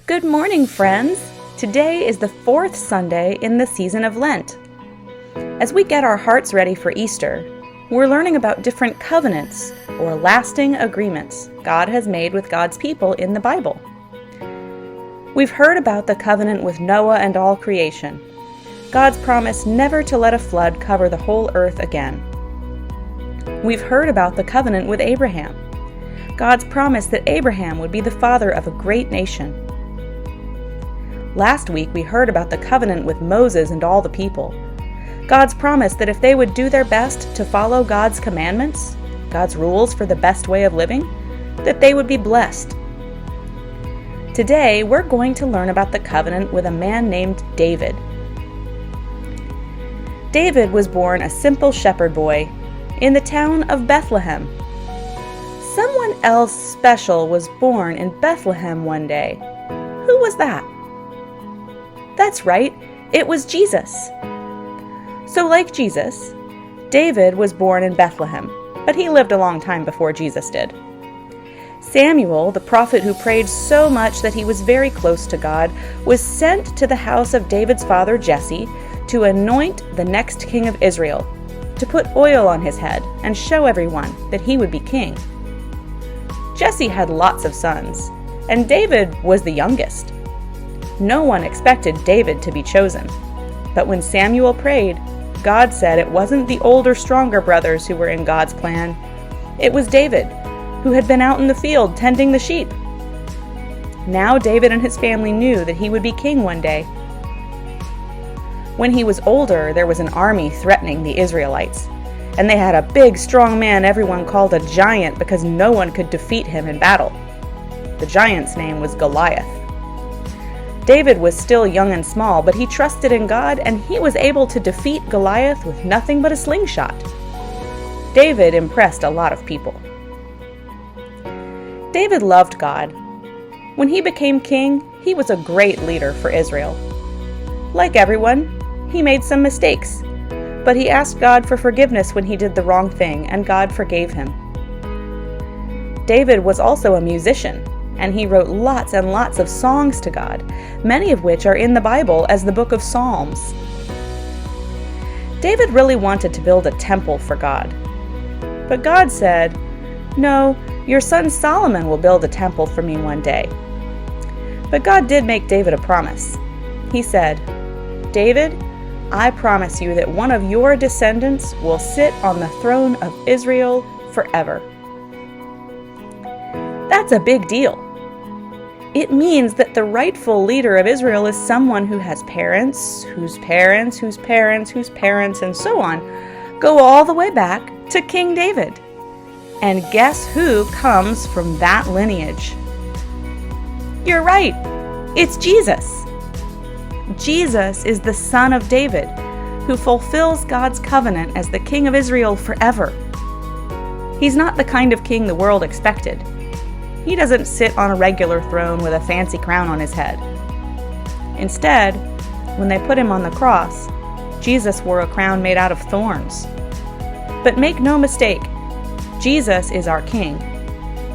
Good morning, friends! Today is the fourth Sunday in the season of Lent. As we get our hearts ready for Easter, we're learning about different covenants or lasting agreements God has made with God's people in the Bible. We've heard about the covenant with Noah and all creation, God's promise never to let a flood cover the whole earth again. We've heard about the covenant with Abraham, God's promise that Abraham would be the father of a great nation. Last week we heard about the covenant with Moses and all the people, God's promise that if they would do their best to follow God's commandments, God's rules for the best way of living, that they would be blessed. Today we're going to learn about the covenant with a man named David. David was born a simple shepherd boy in the town of Bethlehem. Someone else special was born in Bethlehem one day. Who was that? That's right, it was Jesus. So like Jesus, David was born in Bethlehem, but he lived a long time before Jesus did. Samuel, the prophet who prayed so much that he was very close to God, was sent to the house of David's father Jesse to anoint the next king of Israel, to put oil on his head and show everyone that he would be king. Jesse had lots of sons, and David was the youngest. No one expected David to be chosen, but when Samuel prayed, God said it wasn't the older, stronger brothers who were in God's plan. It was David, who had been out in the field tending the sheep. Now David and his family knew that he would be king one day. When he was older, there was an army threatening the Israelites, and they had a big, strong man everyone called a giant because no one could defeat him in battle. The giant's name was Goliath. David was still young and small, but he trusted in God, and he was able to defeat Goliath with nothing but a slingshot. David impressed a lot of people. David loved God. When he became king, he was a great leader for Israel. Like everyone, he made some mistakes, but he asked God for forgiveness when he did the wrong thing, and God forgave him. David was also a musician, and he wrote lots and lots of songs to God, many of which are in the Bible as the book of Psalms. David really wanted to build a temple for God. But God said, "No, your son Solomon will build a temple for me one day." But God did make David a promise. He said, "David, I promise you that one of your descendants will sit on the throne of Israel forever." That's a big deal. It means that the rightful leader of Israel is someone who has parents, whose parents, whose parents, whose parents, and so on, go all the way back to King David. And guess who comes from that lineage? You're right, it's Jesus. Jesus is the son of David, who fulfills God's covenant as the king of Israel forever. He's not the kind of king the world expected. He doesn't sit on a regular throne with a fancy crown on his head. Instead, when they put him on the cross, Jesus wore a crown made out of thorns. But make no mistake, Jesus is our king,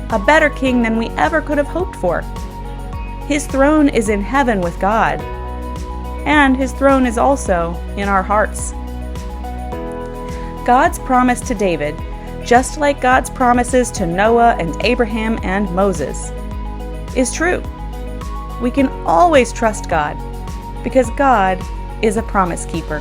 a better king than we ever could have hoped for. His throne is in heaven with God, and his throne is also in our hearts. God's promise to David, just like God's promises to Noah and Abraham and Moses, is true. We can always trust God because God is a promise keeper.